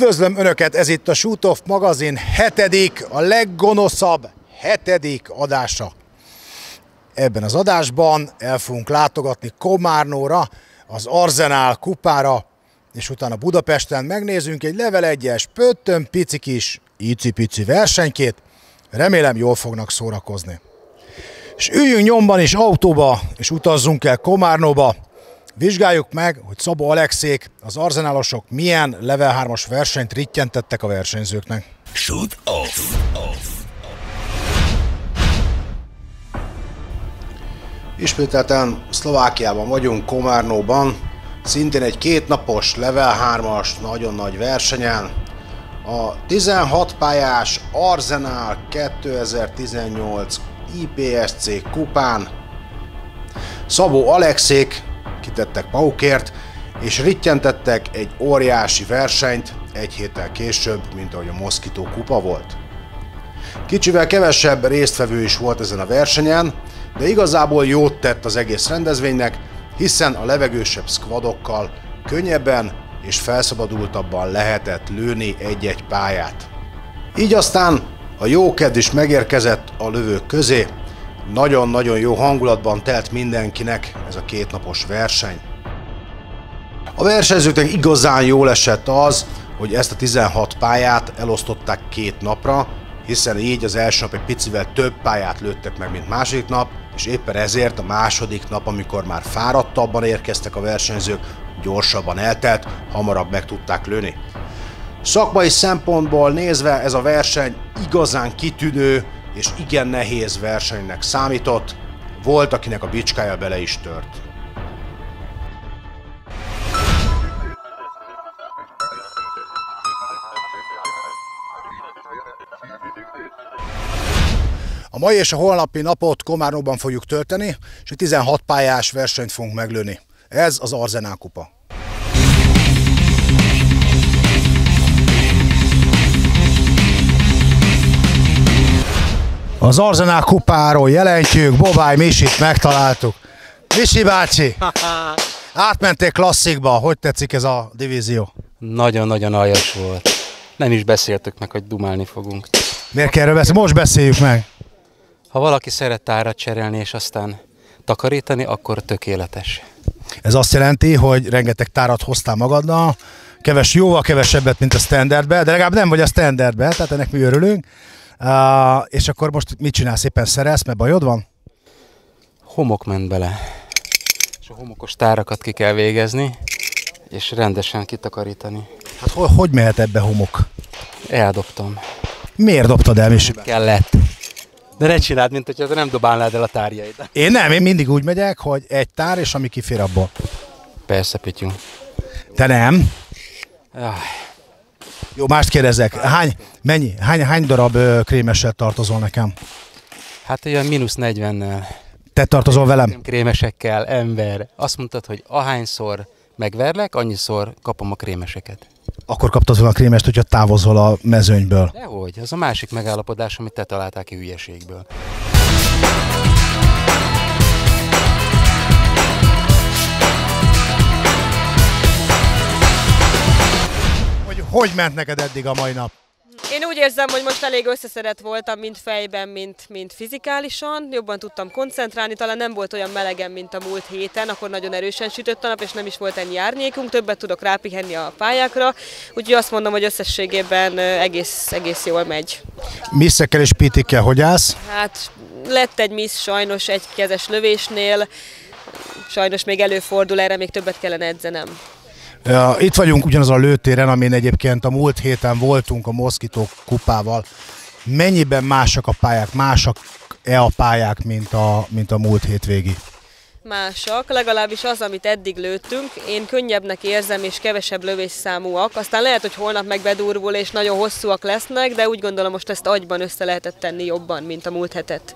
Üdvözlöm Önöket, ez itt a Shoot Off magazin a leggonoszabb hetedik adása. Ebben az adásban el fogunk látogatni Komárnóra, az Arzenál kupára, és utána Budapesten megnézünk egy level 1-es, pöttön pici kis, icipici versenykét. Remélem jól fognak szórakozni. És üljünk nyomban is autóba, és utazzunk el Komárnóba. Vizsgáljuk meg, hogy Szabó Alexék, az arzenálosok milyen level 3-as versenyt rittyentettek a versenyzőknek. Shoot Off. Ismételten Szlovákiában vagyunk, Komárnóban, szintén egy kétnapos level 3-as nagyon nagy versenyen. A 16 pályás Arzenál 2018 IPSC kupán Szabó Alexék kitettek magukért, és rittyentettek egy óriási versenyt egy héttel később, mint ahogy a Mosquito kupa volt. Kicsivel kevesebb résztvevő is volt ezen a versenyen, de igazából jót tett az egész rendezvénynek, hiszen a levegősebb squadokkal könnyebben és felszabadultabban lehetett lőni egy-egy pályát. Így aztán a jókedv is megérkezett a lövők közé, nagyon-nagyon jó hangulatban telt mindenkinek ez a kétnapos verseny. A versenyzőknek igazán jól esett az, hogy ezt a 16 pályát elosztották két napra, hiszen így az első nap egy picivel több pályát lőttek meg, mint második nap, és éppen ezért a második nap, amikor már fáradtabban érkeztek a versenyzők, gyorsabban eltelt, hamarabb meg tudták lőni. Szakmai szempontból nézve ez a verseny igazán kitűnő és igen nehéz versenynek számított, volt, akinek a bicskája bele is tört. A mai és a holnapi napot Komárnóban fogjuk tölteni, és egy 16 pályás versenyt fogunk meglőni. Ez az Arzenál kupa. Az Arzenál kupáról jelentjük, Bobály Misit megtaláltuk. Misi bácsi, átmentél klasszikba, hogy tetszik ez a divízió? Nagyon-nagyon aljas volt. Nem is beszéltük meg, hogy dumálni fogunk. Miért kell erről beszélni? Most beszéljük meg. Ha valaki szeret tárat cserélni és aztán takarítani, akkor tökéletes. Ez azt jelenti, hogy rengeteg tárat hoztál magaddal, jóval kevesebbet, mint a standardbe, de legalább nem vagy a standardbe, tehát ennek mi örülünk. És akkor most mit csinálsz? Éppen szerelsz, mert bajod van? Homok ment bele. És a homokos tárakat ki kell végezni, és rendesen kitakarítani. Hát hogy mehet ebbe homok? Eldobtam. Miért dobtad el, Misi? Kellett. De ne csináld, mint hogyha nem dobálnád el a tárjaidat. Én mindig úgy megyek, hogy egy tár, és ami kifér abból. Persze, Pityu. Te nem? Jaj. Jó, mást kérdezek. Hány darab krémessel tartozol nekem? Hát olyan -40-nel. Te tartozol velem? Krémesekkel, ember. Azt mondtad, hogy ahányszor megverlek, annyiszor kapom a krémeseket. Akkor kaptad volna a krémest, hogyha távozol a mezőnyből. Dehogy, az a másik megállapodás, amit te találtál ki hülyeségből. Hogy ment neked eddig a mai nap? Én úgy érzem, hogy most elég összeszedett voltam, mind fejben, mint fizikálisan. Jobban tudtam koncentrálni, talán nem volt olyan melegen, mint a múlt héten, akkor nagyon erősen sütött a nap, és nem is volt ennyi árnyékunk, többet tudok rápihenni a pályákra. Úgyhogy azt mondom, hogy összességében egész jól megy. Misszekkel és pitikkel hogy állsz? Hát lett egy miss sajnos egy kezes lövésnél, sajnos még előfordul, erre még többet kellene edzenem. Itt vagyunk ugyanaz a lőtéren, amin egyébként a múlt héten voltunk a Mosquito kupával. Mennyiben másak a pályák, másak-e a pályák, mint a múlt hétvégi? Másak, legalábbis az, amit eddig lőttünk, én könnyebbnek érzem és kevesebb lövésszámúak. Aztán lehet, hogy holnap meg bedurvul és nagyon hosszúak lesznek, de úgy gondolom, most ezt agyban össze lehetett tenni jobban, mint a múlt hetet.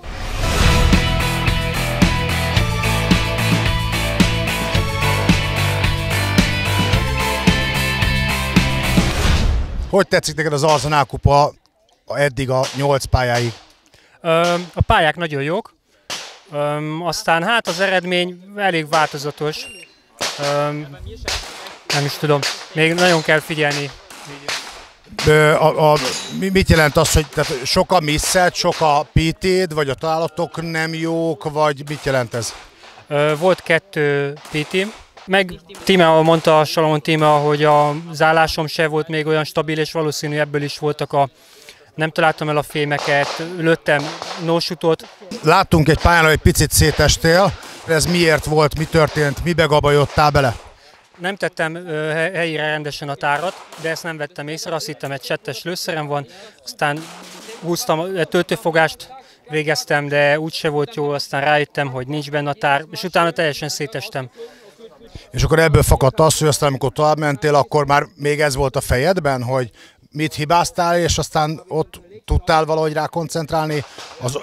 Hogy tetszik neked az Arzenál kupa eddig a 8 pályáig? A pályák nagyon jók, aztán hát az eredmény elég változatos, nem is tudom, még nagyon kell figyelni. Mit jelent az, hogy tehát sok a misszed, sok a PT-d, vagy a találatok nem jók, vagy mit jelent ez? Volt 2 PT-m, meg Tímea mondta, a Salamon Tímea, hogy az állásom se volt még olyan stabil, és valószínű ebből is voltak nem találtam el a fémeket, lőttem no-shootot. Láttunk egy pályán, hogy egy picit szétestél, ez miért volt, mi történt, mibe gabajodtál bele? Nem tettem helyére rendesen a tárat, de ezt nem vettem észre, azt hittem, egy csettes lőszerem van, aztán húztam, töltőfogást végeztem, de úgyse volt jó, aztán rájöttem, hogy nincs benne a tár, és utána teljesen szétestem. És akkor ebből fakadt az, hogy aztán amikor tovább mentél, akkor már még ez volt a fejedben, hogy mit hibáztál, és aztán ott tudtál valahogy rá koncentrálni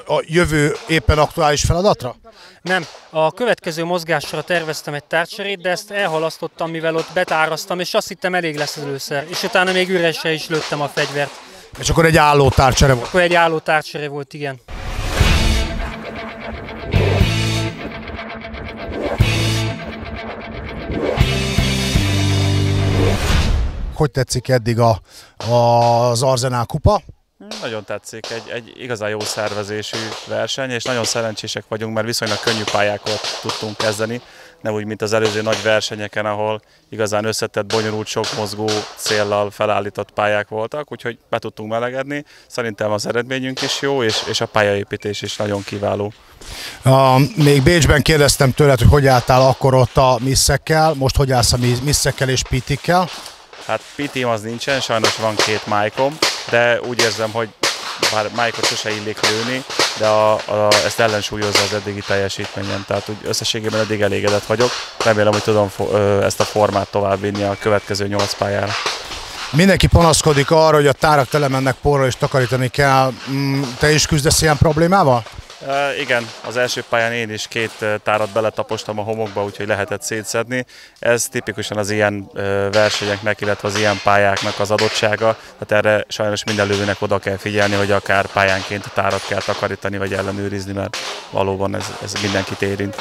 a jövő éppen aktuális feladatra? Nem, a következő mozgásra terveztem egy tárcserét, de ezt elhalasztottam, mivel ott betáraztam, és azt hittem elég lesz az először, és utána még üresre is lőttem a fegyvert. És akkor egy álló tárcsere volt? Akkor egy álló tárcsere volt, igen. Hogy tetszik eddig az Arzenál kupa? Nagyon tetszik, egy igazán jó szervezésű verseny, és nagyon szerencsések vagyunk, mert viszonylag könnyű pályákat tudtunk kezdeni, nem úgy, mint az előző nagy versenyeken, ahol igazán összetett, bonyolult, sok mozgó céllal felállított pályák voltak, úgyhogy be tudtunk melegedni. Szerintem az eredményünk is jó, és a pályaépítés is nagyon kiváló. Még Bécsben kérdeztem tőled, hogy álltál akkor ott a misszekkel, most hogy állsz a misszekkel és pitikkel? Hát PT-m az nincsen, sajnos van 2 májkom, de úgy érzem, hogy bár májkot sose illik lőni, de ezt ellensúlyozza az eddigi teljesítményem, tehát úgy összességében eddig elégedett vagyok. Remélem, hogy tudom ezt a formát továbbvinni a következő 8 pályára. Mindenki panaszkodik arra, hogy a tárak tele mennek porral és takarítani kell. Te is küzdesz ilyen problémával? Igen, az első pályán én is 2 tárat beletapostam a homokba, úgyhogy lehetett szétszedni. Ez tipikusan az ilyen versenyeknek, illetve az ilyen pályáknak az adottsága. Tehát erre sajnos minden lövőnek oda kell figyelni, hogy akár pályánként a tárat kell takarítani, vagy ellenőrizni, mert valóban ez mindenkit érint.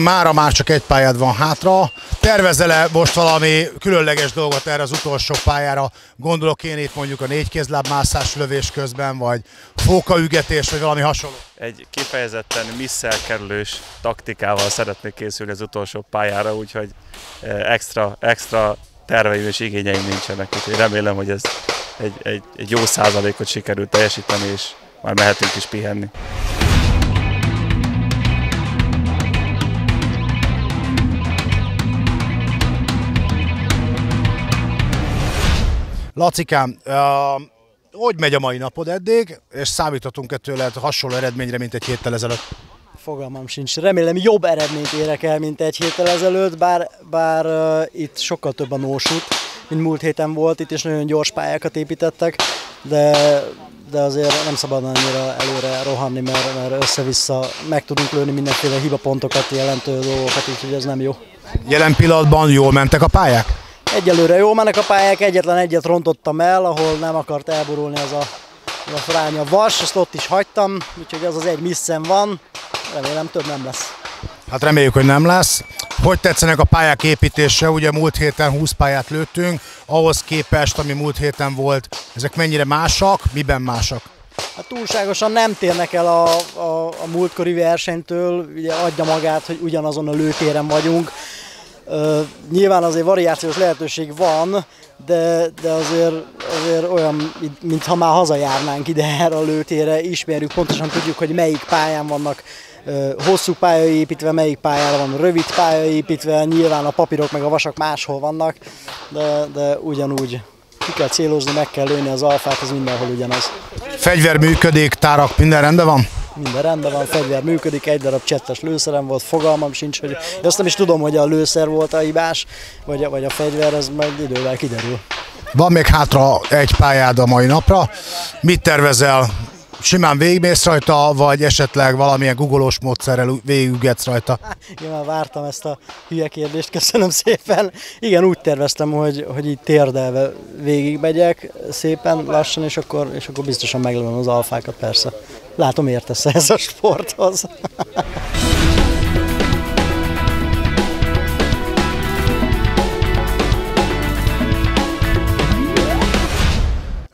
Mára már csak egy pályád van hátra. Tervezel-e most valami különleges dolgot erre az utolsó pályára? Gondolok én itt mondjuk a 4 kézlábmászás lövés közben, vagy fókaügetés, vagy valami hasonló? Egy kifejezetten misszelkerülős taktikával szeretnék készülni az utolsó pályára, úgyhogy extra terveim és igényeim nincsenek, úgyhogy remélem, hogy ez egy jó százalékot sikerült teljesíteni, és már mehetünk is pihenni. Lacikám, hogy megy a mai napod eddig, és számíthatunk-e tőled hasonló eredményre, mint egy héttel ezelőtt? Fogalmam sincs. Remélem jobb eredményt érek el, mint egy héttel ezelőtt, bár itt sokkal több a no-shoot, mint múlt héten volt, itt is nagyon gyors pályákat építettek, de azért nem szabad annyira előre rohanni, mert össze-vissza meg tudunk lőni mindenféle hibapontokat jelentő dolgokat, úgyhogy ez nem jó. Jelen pillanatban jól mentek a pályák? Egyelőre jól mennek a pályák, egyetlen egyet rontottam el, ahol nem akart elborulni az a fránya vas, ezt ott is hagytam, úgyhogy az egy misszem van, remélem több nem lesz. Hát reméljük, hogy nem lesz. Hogy tetszenek a pályák építése? Ugye múlt héten 20 pályát lőttünk, ahhoz képest, ami múlt héten volt, ezek mennyire másak, miben másak? Hát túlságosan nem térnek el a múltkori versenytől, ugye adja magát, hogy ugyanazon a lőtéren vagyunk. Nyilván azért variációs lehetőség van, de azért olyan, mintha már hazajárnánk ide erre a lőtérre, ismerjük, pontosan tudjuk, hogy melyik pályán vannak hosszú pálya építve, melyik pályára van rövid pálya építve, nyilván a papírok meg a vasak máshol vannak, de ugyanúgy ki kell célozni, meg kell lőni az alfát, ez mindenhol ugyanaz. Fegyver működik, tárak, minden rendben van? Minden rendben van, fegyver működik, egy darab csettes lőszerem volt, fogalmam sincs, hogy azt nem is tudom, hogy a lőszer volt a hibás, vagy a fegyver, ez majd idővel kiderül. Van még hátra egy pályád a mai napra. Mit tervezel? Simán végigmész rajta, vagy esetleg valamilyen googolós módszerrel végigügetsz rajta? Én már vártam ezt a hülye kérdést, köszönöm szépen. Igen, úgy terveztem, hogy így térdelve végigmegyek szépen lassan, és akkor biztosan meglövöm az alfákat, persze. Látom, értesz ez a sporthoz.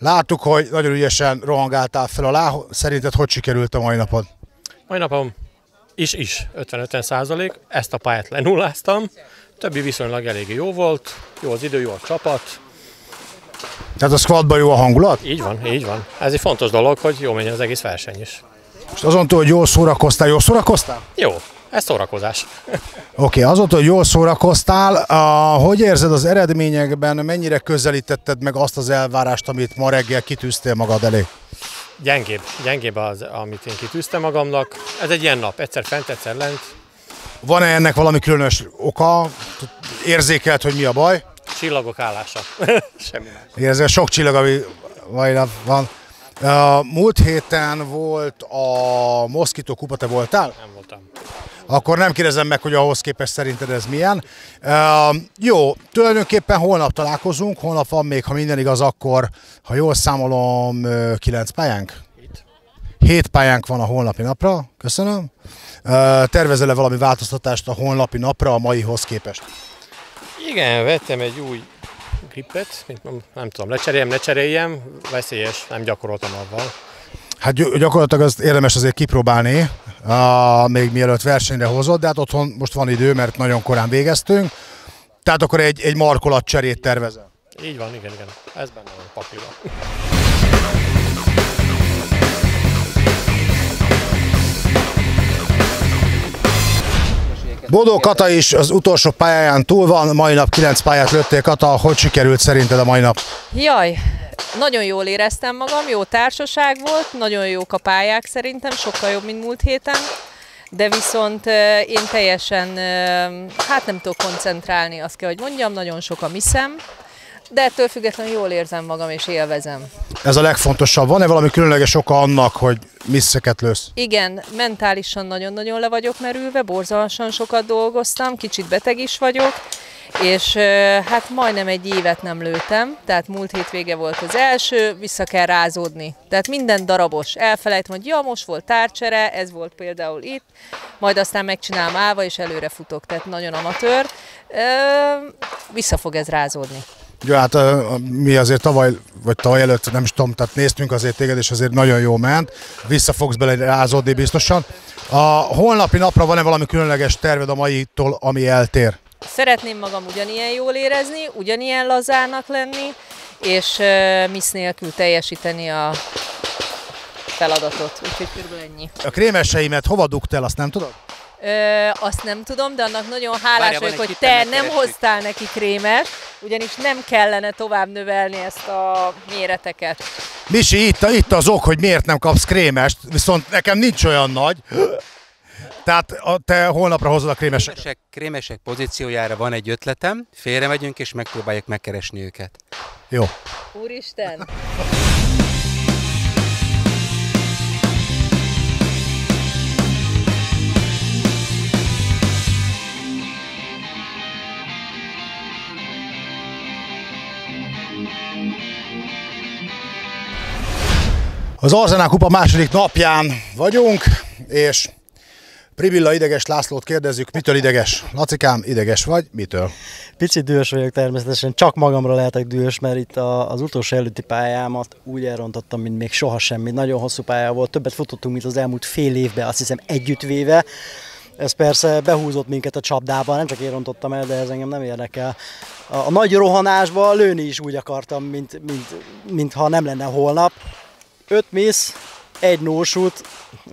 Láttuk, hogy nagyon ügyesen rohangáltál fel alá. Szerinted hogy sikerült a mai napod? Mai napom is 50-50%. Ezt a pályát lenulláztam. Többi viszonylag eléggé jó volt. Jó az idő, jó a csapat. Tehát a squadban jó a hangulat? Így van, így van. Ez egy fontos dolog, hogy jó menjen az egész verseny is. És azon túl, hogy jól szórakoztál? Jó, ez szórakozás. Oké, azon túl, hogy jól szórakoztál, hogy érzed az eredményekben, mennyire közelítetted meg azt az elvárást, amit ma reggel kitűztél magad elé? Gyengébb az, amit én kitűztem magamnak. Ez egy ilyen nap, egyszer fent, egyszer lent. Van-e ennek valami különös oka? Érzékelt, hogy mi a baj? Csillagok állása. Semmi más. Érzel, sok csillag, ami mai nap van. Múlt héten volt a Moszkító kupa, te voltál? Nem voltam. Akkor nem kérdezem meg, hogy ahhoz képest szerinted ez milyen. Jó, tulajdonképpen holnap találkozunk, holnap van még, ha minden igaz, akkor, ha jól számolom, 9 pályánk? 7 pályánk van a holnapi napra, köszönöm. Tervezel-e valami változtatást a holnapi napra a maihoz képest? Igen, vettem egy új gripet, nem tudom, lecseréljem, ne cseréljem, veszélyes, nem gyakoroltam avval. Hát gyakorlatilag azt érdemes azért kipróbálni, még mielőtt versenyre hozod, de hát otthon most van idő, mert nagyon korán végeztünk. Tehát akkor egy markolatcserét tervezel? Így van, igen. Ez benne van a pakliban. Bodó Kata is az utolsó pályáján túl van, mai nap 9 pályát lőttél. Kata, hogy sikerült szerinted a mai nap? Jaj, nagyon jól éreztem magam, jó társaság volt, nagyon jók a pályák szerintem, sokkal jobb, mint múlt héten, de viszont én teljesen, hát nem tudok koncentrálni, azt kell, hogy mondjam, nagyon sok a miszem, de ettől függetlenül jól érzem magam és élvezem. Ez a legfontosabb. Van-e valami különleges oka annak, hogy misszeket lősz? Igen, mentálisan nagyon-nagyon le vagyok merülve, borzalmasan sokat dolgoztam, kicsit beteg is vagyok, és hát majdnem egy évet nem lőttem, tehát múlt hétvége volt az első, vissza kell rázódni. Tehát minden darabos, elfelejtem, hogy ja, most volt tárcsere, ez volt például itt, majd aztán megcsinálom állva, és előre futok, tehát nagyon amatőr. Vissza fog ez rázódni. Ja, hát mi azért tavaly előtt, nem is tudom, tehát néztünk azért téged, és azért nagyon jó ment. Vissza fogsz bele rázódni biztosan. A holnapi napra van-e valami különleges terved a maitól, ami eltér? Szeretném magam ugyanilyen jól érezni, ugyanilyen lazának lenni, és missz nélkül teljesíteni a feladatot, úgyhogy körülbelül ennyi. A krémeseimet hova dugtál, azt nem tudod? Azt nem tudom, de annak nagyon hálás vagyok, hogy te nem hoztál neki krémet, ugyanis nem kellene tovább növelni ezt a méreteket. Misi, itt az ok, hogy miért nem kapsz krémest, viszont nekem nincs olyan nagy. Tehát te holnapra hozod a krémeseket. Krémesek pozíciójára van egy ötletem, félre megyünk és megpróbáljuk megkeresni őket. Jó. Úristen! Az Arzenál kupa második napján vagyunk, és Pribilla Ideges Lászlót kérdezzük, mitől ideges? Lacikám, ideges vagy? Mitől? Picit dühös vagyok természetesen, csak magamra lehetek dühös, mert itt az utolsó előtti pályámat úgy elrontottam, mint még soha semmi. Nagyon hosszú pálya volt, többet futottunk, mint az elmúlt fél évben, azt hiszem együttvéve. Ez persze behúzott minket a csapdába, nem csak én rontottam el, de ez engem nem érdekel. A nagy rohanásba lőni is úgy akartam, mintha nem lenne holnap. 5 miss, 1 no-shoot,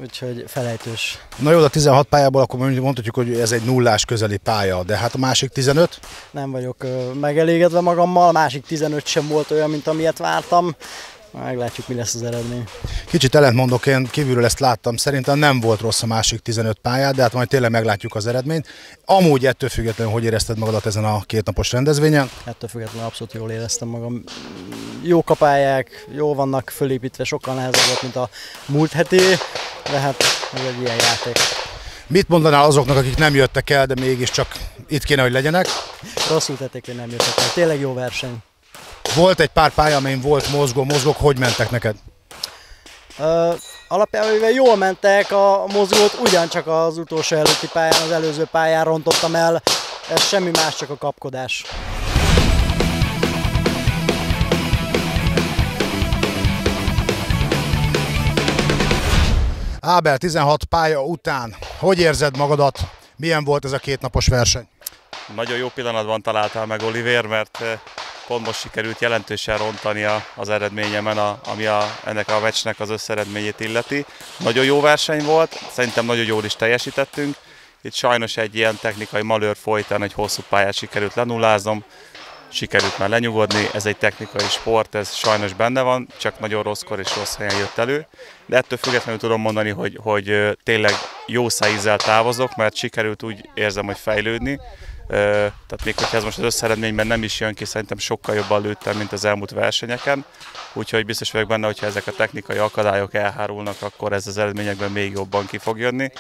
úgyhogy felejtős. Na jó, a 16 pályából akkor mondhatjuk, hogy ez egy nullás közeli pálya, de hát a másik 15? Nem vagyok megelégedve magammal, a másik 15 sem volt olyan, mint amilyet vártam. Meglátjuk, mi lesz az eredmény. Kicsit ellentmondok, én kívülről ezt láttam, szerintem nem volt rossz a másik 15 pályá, de hát majd tényleg meglátjuk az eredményt. Amúgy ettől függetlenül, hogy érezted magadat ezen a kétnapos rendezvényen? Ettől függetlenül abszolút jól éreztem magam. Jók a pályák, jól vannak fölépítve, sokkal nehezebb volt, mint a múlt heti, de hát ez egy ilyen játék. Mit mondanál azoknak, akik nem jöttek el, de mégiscsak itt kéne, hogy legyenek? Rosszul tették, hogy nem jöttek el. Tényleg jó verseny. Volt egy pár pálya, amelyen volt mozgók, hogy mentek neked? Alapjában mivel jól mentek a mozgót, ugyancsak az utolsó előtti pályán, az előző pályán rontottam el, ez semmi más, csak a kapkodás. Ábel, 16 pálya után, hogy érzed magadat? Milyen volt ez a 2 napos verseny? Nagyon jó pillanatban találtál meg, Olivér, mert pont most sikerült jelentősen rontani az eredményemen, ami ennek a meccsnek az összeredményét illeti. Nagyon jó verseny volt, szerintem nagyon jól is teljesítettünk. Itt sajnos egy ilyen technikai malőr folytán egy hosszú pályát sikerült lenulláznom, sikerült már lenyugodni, ez egy technikai sport, ez sajnos benne van, csak nagyon rosszkor és rossz helyen jött elő. De ettől függetlenül tudom mondani, hogy tényleg jó szájízzel távozok, mert sikerült, úgy érzem, hogy fejlődni. Tehát még hogyha ez most az összeredményben nem is jön ki, szerintem sokkal jobban lőttem, mint az elmúlt versenyeken. Úgyhogy biztos vagyok benne, hogyha ezek a technikai akadályok elhárulnak, akkor ez az eredményekben még jobban ki fog jönni.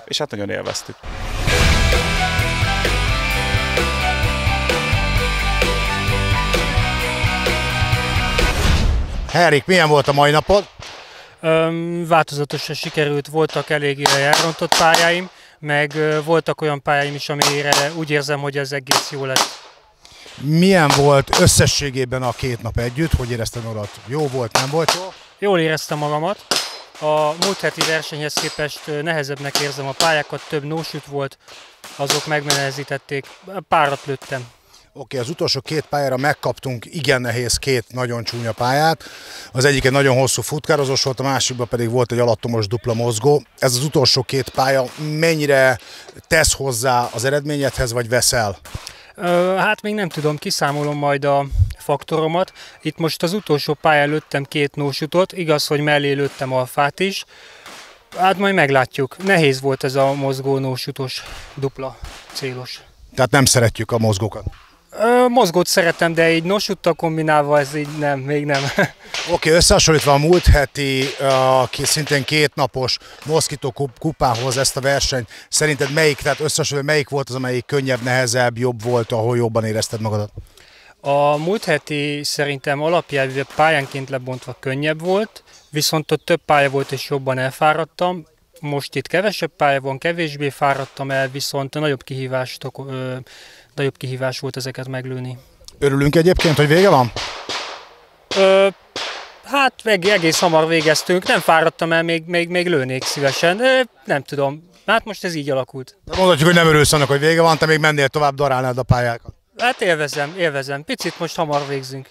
És hát nagyon élveztük. Henrik, milyen volt a mai napod? Változatosan sikerült, voltak eléggé elrontott pályáim, meg voltak olyan pályáim is, amire úgy érzem, hogy ez egész jó lett. Milyen volt összességében a 2 nap együtt? Hogy érezted magad? Jó volt, nem volt jó? Jól éreztem magamat. A múlt heti versenyhez képest nehezebbnek érzem a pályákat, több no-shoot volt, azok megmenehezítették, párat lőttem. Oké, az utolsó 2 pályára megkaptunk igen nehéz 2 nagyon csúnya pályát. Az egyik egy nagyon hosszú futkározós volt, a másikban pedig volt egy alattomos dupla mozgó. Ez az utolsó 2 pálya mennyire tesz hozzá az eredményedhez, vagy veszel? Hát még nem tudom, kiszámolom majd a faktoromat. Itt most az utolsó pályán lőttem 2 no-shootot, igaz, hogy mellé lőttem alfát is. Hát majd meglátjuk. Nehéz volt ez a mozgó no-shootos dupla célos. Tehát nem szeretjük a mozgókat? Mozgót szeretem, de így no-shoottal kombinálva ez így nem, még nem. Oké, összehasonlítva a múlt heti, szintén 2 napos Moszkitó kupához ezt a versenyt, szerinted melyik, tehát összehasonlítva melyik volt az, amelyik könnyebb, nehezebb, jobb volt, ahol jobban érezted magadat? A múlt heti szerintem alapjában pályánként lebontva könnyebb volt, viszont ott több pálya volt és jobban elfáradtam. Most itt kevesebb pálya van, kevésbé fáradtam el, viszont nagyobb kihívás volt ezeket meglőni. Örülünk egyébként, hogy vége van? Hát egész hamar végeztünk, nem fáradtam el, még lőnék szívesen, nem tudom, hát most ez így alakult. De mondhatjuk, hogy nem örülsz annak, hogy vége van, te még mennél tovább, darálnád a pályákat. Hát élvezem, picit most hamar végzünk.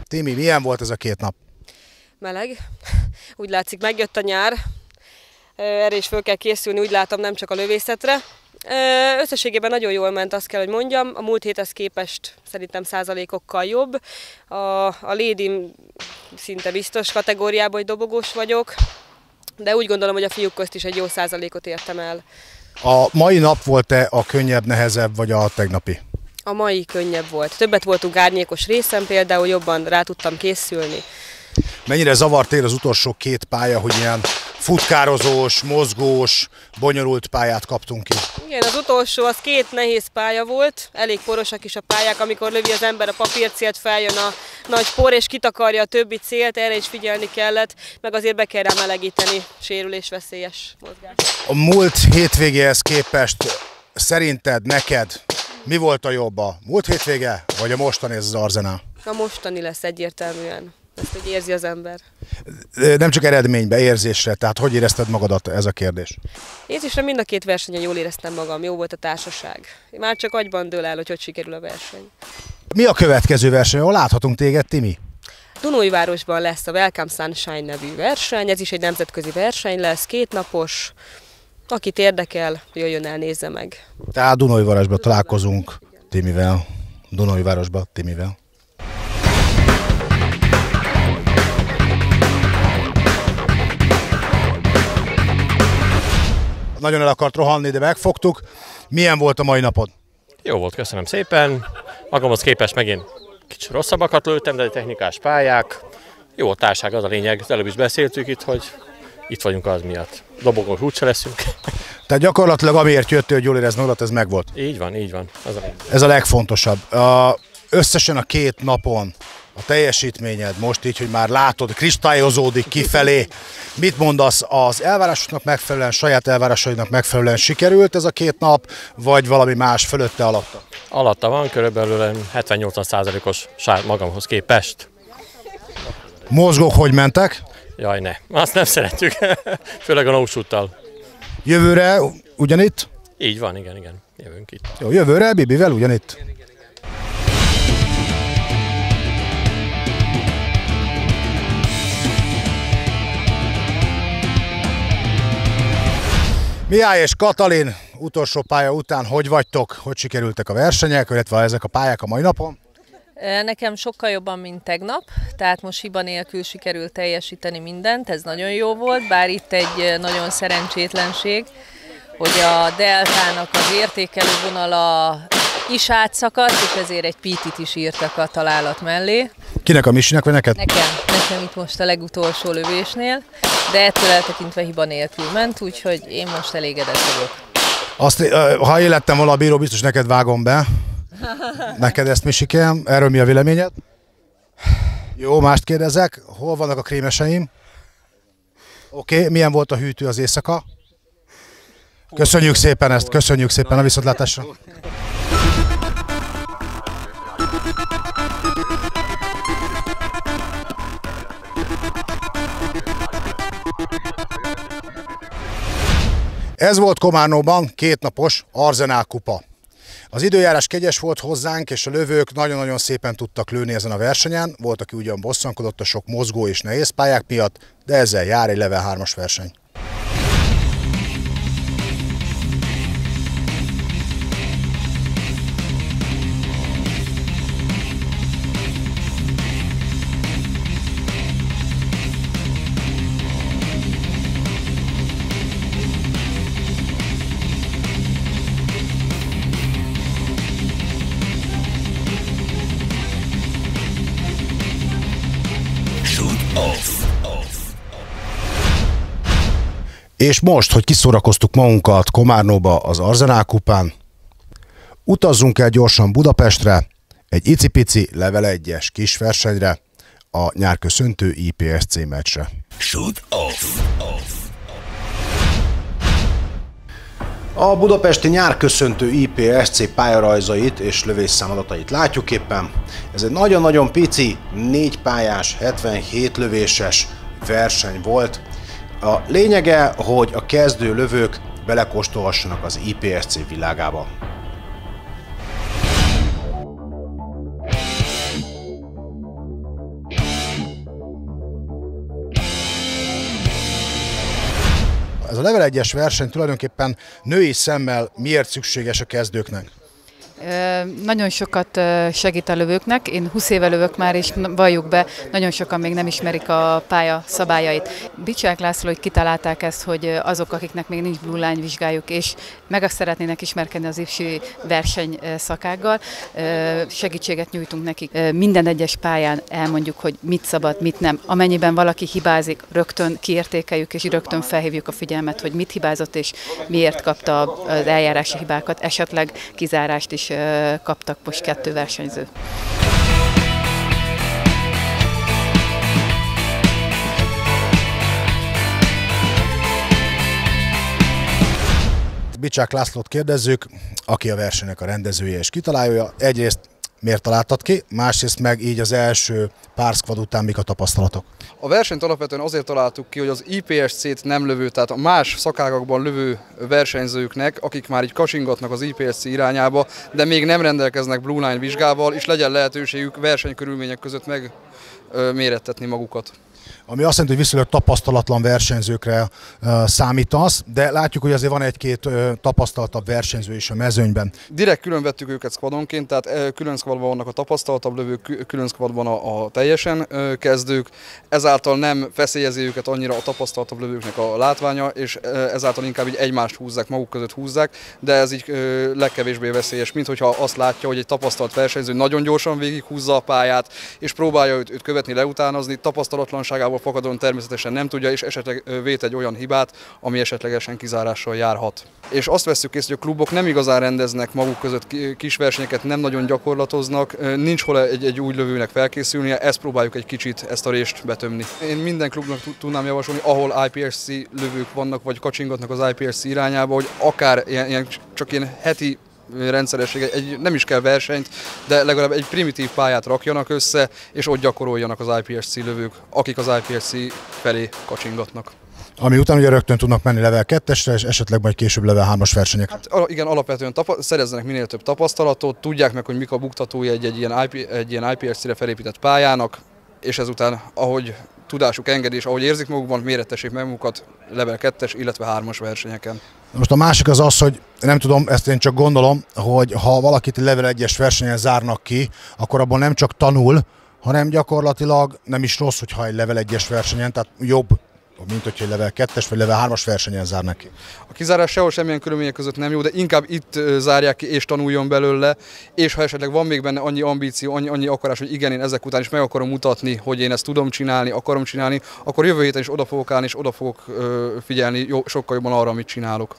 Timi, milyen volt ez a 2 nap? Meleg. Úgy látszik, megjött a nyár. Erre is föl kell készülni, úgy látom, nem csak a lövészetre. Összességében nagyon jól ment, azt kell, hogy mondjam. A múlt héthez képest szerintem százalékokkal jobb. A lédim szinte biztos kategóriában, hogy dobogós vagyok, de úgy gondolom, hogy a fiúk közt is egy jó százalékot értem el. A mai nap volt-e a könnyebb, nehezebb, vagy a tegnapi? A mai könnyebb volt. Többet voltunk árnyékos részen, például jobban rá tudtam készülni. Mennyire zavart ér az utolsó 2 pálya, hogy ilyen futkározós, mozgós, bonyolult pályát kaptunk ki? Igen, az utolsó az 2 nehéz pálya volt, elég porosak is a pályák, amikor lövi az ember a papírcélt, feljön a nagy por és kitakarja a többi célt, erre is figyelni kellett, meg azért be kell rá melegíteni, sérülésveszélyes mozgás. A múlt hétvégéhez képest szerinted neked mi volt a jobb, a múlt hétvége, vagy a mostani ez az Arzenál? A mostani lesz egyértelműen. Ezt, hogy érzi az ember. Nem csak eredménybe, érzésre, tehát hogy érezted magadat, ez a kérdés? Érzésre mind a 2 versenyen jól éreztem magam, jó volt a társaság. Már csak agyban dől el, hogy sikerül a verseny. Mi a következő verseny? Hol láthatunk téged, Timi? Dunói-városban lesz a Welcome Sunshine nevű verseny, ez is egy nemzetközi verseny lesz, 2 napos. Akit érdekel, jöjjön el, nézze meg. Tehát Dunói-városban találkozunk Timivel. Dunói-városban Timivel. Nagyon el akart rohanni, de megfogtuk. Milyen volt a mai napod? Jó volt, köszönöm szépen. Magamhoz képest megint kicsit rosszabbakat lőttem, de technikás pályák. Jó a társaság, az a lényeg. Az előbb is beszéltük itt, hogy itt vagyunk az miatt. Dobogós úgyse leszünk. Tehát gyakorlatilag amiért jöttél, hogy jól érezd magadat, ez megvolt? Így van, az a lényeg. Ez a legfontosabb. Összesen a 2 napon a teljesítményed most így, hogy már látod, kristályozódik kifelé. Mit mondasz, az elvárásoknak megfelelően, saját elvárásaidnak megfelelően sikerült ez a 2 nap, vagy valami más fölötte, alatta? Alatta van, körülbelül 70-80%-os magamhoz képest. Mozgók hogy mentek? Jaj, ne, azt nem szeretjük, főleg a no-shoottal. Jövőre ugyanitt? Így van, igen, jövünk itt. Jó, jövőre Bibivel ugyanitt? Mihály és Katalin, utolsó pálya után hogy vagytok? Hogy sikerültek a versenyek, illetve ezek a pályák a mai napon? Nekem sokkal jobban, mint tegnap, tehát most hiba nélkül sikerült teljesíteni mindent, ez nagyon jó volt, bár itt egy nagyon szerencsétlenség, hogy a deltának az értékelő vonala is átszakadt, és ezért egy PT-t is írtak a találat mellé. Kinek, a Misinek vagy neked? Nekem itt most a legutolsó lövésnél, de ettől eltekintve hiba nélkül ment, úgyhogy én most elégedett vagyok. Azt, ha én lettem volna a bíró, biztos neked vágom be. Neked ezt, Misikém, erről mi a véleményed? Jó, mást kérdezek, hol vannak a krémeseim? Oké, milyen volt a hűtő az éjszaka? Köszönjük szépen ezt, köszönjük szépen, a viszontlátásra. Ez volt Komárnóban 2 napos Arzenál kupa. Az időjárás kegyes volt hozzánk, és a lövők nagyon-nagyon szépen tudtak lőni ezen a versenyen. Volt, aki ugyan bosszankodott a sok mozgó és nehéz pályák miatt, de ezzel jár egy level 3-as verseny. És most, hogy kiszórakoztuk magunkat Komárnóba az Arzenál kupán, utazzunk el gyorsan Budapestre, egy icipici level 1-es kis versenyre, a nyárköszöntő IPSC meccsre. Shoot off. A budapesti nyárköszöntő IPSC pályarajzait és lövésszám adatait látjuk éppen. Ez egy nagyon-nagyon pici, 4 pályás, 77 lövéses verseny volt. A lényege, hogy a kezdő lövők belekóstolhassanak az IPSC világába. Ez a level 1-es verseny tulajdonképpen női szemmel miért szükséges a kezdőknek? Nagyon sokat segít a lövőknek. Én 20 éve lövök már, és valljuk be, nagyon sokan még nem ismerik a pálya szabályait. Bicsák László, hogy kitalálták ezt, hogy azok, akiknek még nincs Blue Line vizsgájuk, és meg azt szeretnének ismerkedni az IPSC verseny szakággal, segítséget nyújtunk nekik. Minden egyes pályán elmondjuk, hogy mit szabad, mit nem. Amennyiben valaki hibázik, rögtön kiértékeljük, és rögtön felhívjuk a figyelmet, hogy mit hibázott, és miért kapta az eljárási hibákat, esetleg kizárást is kaptak most 2 versenyző. Bicsák Lászlót kérdezzük, aki a versenynek a rendezője és kitalálója. Egyrészt miért találtad ki, másrészt meg így az első pár squad után mik a tapasztalatok? A versenyt alapvetően azért találtuk ki, hogy az IPSC-t nem lövő, tehát a más szakágakban lövő versenyzőknek, akik már így kasingatnak az IPSC irányába, de még nem rendelkeznek Blue Line vizsgával, és legyen lehetőségük versenykörülmények között megmérettetni magukat. Ami azt jelenti, hogy viszonylag tapasztalatlan versenyzőkre számítasz, de látjuk, hogy azért van egy-két tapasztaltabb versenyző is a mezőnyben. Direkt külön vettük őket squadonként, tehát külön squadban vannak a tapasztaltabb lövők, külön squadban a teljesen kezdők, ezáltal nem feszélyezi őket annyira a tapasztaltabb lövőknek a látványa, és ezáltal inkább így egymást húzzák, maguk között húzzák, de ez így legkevésbé veszélyes, mint hogyha azt látja, hogy egy tapasztalt versenyző nagyon gyorsan végighúzza a pályát, és próbálja őt követni, leutánozni, tapasztalatlanság bizonytalanságából fakadóan természetesen nem tudja, és esetleg vét egy olyan hibát, ami esetlegesen kizárással járhat. És azt vesszük észre, hogy a klubok nem igazán rendeznek maguk között kis versenyeket, nem nagyon gyakorlatoznak, nincs hol egy új lövőnek felkészülnie, ezt próbáljuk egy kicsit, ezt a rést betömni. Én minden klubnak tudnám javasolni, ahol IPSC lövők vannak, vagy kacsingatnak az IPSC irányába, hogy akár csak ilyen heti rendszeresség, nem is kell versenyt, de legalább egy primitív pályát rakjanak össze, és ott gyakoroljanak az IPSC lövők, akik az IPSC felé kacsingatnak. Ami után ugye rögtön tudnak menni level 2-esre, és esetleg majd később level 3-as versenyekre. Hát igen, alapvetően szerezzenek minél több tapasztalatot, tudják meg, hogy mik a buktatói egy ilyen IPSC-re felépített pályának, és ezután, ahogy tudásuk engedi, és ahogy érzik magukban, méretessék meg magukat level 2-es, illetve 3-as versenyeken. Most a másik az, hogy nem tudom, ezt én csak gondolom, hogy ha valakit level 1-es versenyen zárnak ki, akkor abban nem csak tanul, hanem gyakorlatilag nem is rossz, hogyha egy level 1-es versenyen, tehát jobb, mint hogyha egy level 2-es vagy level 3-as versenyen zárnak ki. A kizárás sehol semmilyen körülmények között nem jó, de inkább itt zárják ki és tanuljon belőle, és ha esetleg van még benne annyi ambíció, annyi akarás, hogy igen, én ezek után is meg akarom mutatni, hogy én ezt tudom csinálni, akarom csinálni, akkor jövő héten is oda fogok állni, és oda fogok figyelni sokkal jobban arra, amit csinálok.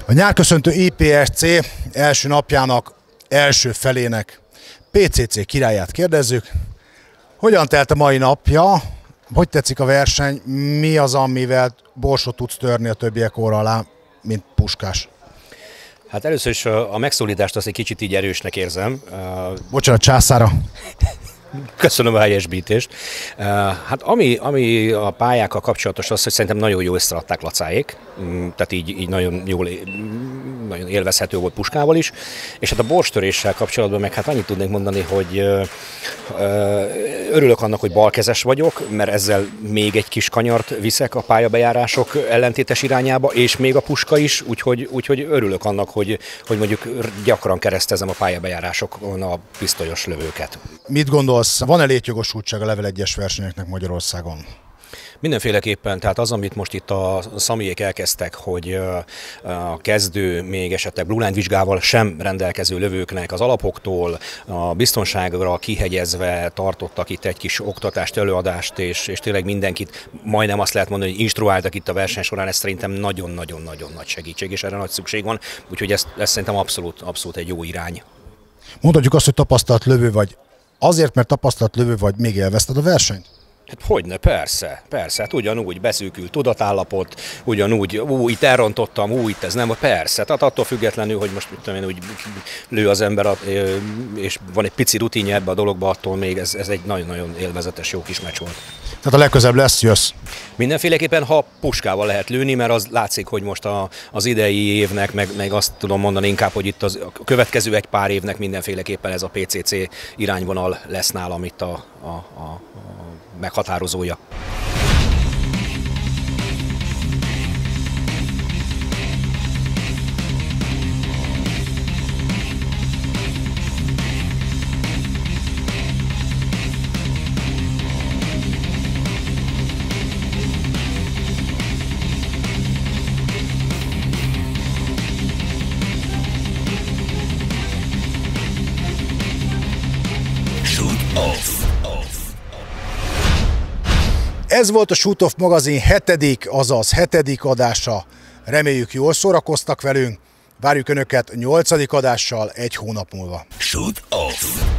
A nyárköszöntő IPSC első napjának, első felének PCC királyát kérdezzük. Hogyan telt a mai napja? Hogy tetszik a verseny? Mi az, amivel borsot tudsz törni a többiek óra alá, mint Puskás? Hát először is a megszólítást azt egy kicsit így erősnek érzem. Bocsánat, császára. Köszönöm a helyesbítést. Hát ami a pályákkal kapcsolatos az, hogy szerintem nagyon jól összeadták Lacáék, tehát így nagyon jól, nagyon élvezhető volt Puskával is, és hát a borstöréssel kapcsolatban meg hát annyit tudnék mondani, hogy örülök annak, hogy balkezes vagyok, mert ezzel még egy kis kanyart viszek a pályabejárások ellentétes irányába, és még a Puska is, úgyhogy örülök annak, hogy mondjuk gyakran keresztezem a pályabejárásokon a pisztolyos lövőket. Mit gondolsz, van-e létjogosultság a level 1-es versenyeknek Magyarországon? Mindenféleképpen, tehát az, amit most itt a Szamiék elkezdtek, hogy a kezdő, még esetleg Blue Line vizsgával sem rendelkező lövőknek az alapoktól a biztonságra kihegyezve tartottak itt egy kis oktatást, előadást, és tényleg mindenkit, majdnem azt lehet mondani, hogy instruáltak itt a verseny során, ez szerintem nagyon-nagyon-nagyon nagy segítség, és erre nagy szükség van, úgyhogy ez szerintem abszolút egy jó irány. Mondhatjuk azt, hogy tapasztalt lövő vagy. Azért, mert tapasztalt lövő vagy, még élvezted a versenyt? Hát hogyne, persze, hát ugyanúgy beszűkült tudatállapot, ugyanúgy, itt elrontottam, itt ez nem, persze, tehát attól függetlenül, hogy most mit tudom én, úgy lő az ember, és van egy pici rutinja ebbe a dologba, attól még ez egy nagyon-nagyon élvezetes, jó kis meccs volt. Tehát a legközelebb jössz? Mindenféleképpen, ha Puskával lehet lőni, mert az látszik, hogy most az idei évnek, meg azt tudom mondani inkább, hogy itt a következő egy pár évnek mindenféleképpen ez a PCC irányvonal lesz nálam itt a meghatározója. Ez volt a Shoot Off magazin 7. adása. Reméljük, jól szórakoztak velünk. Várjuk Önöket 8. adással egy hónap múlva. Shoot Off.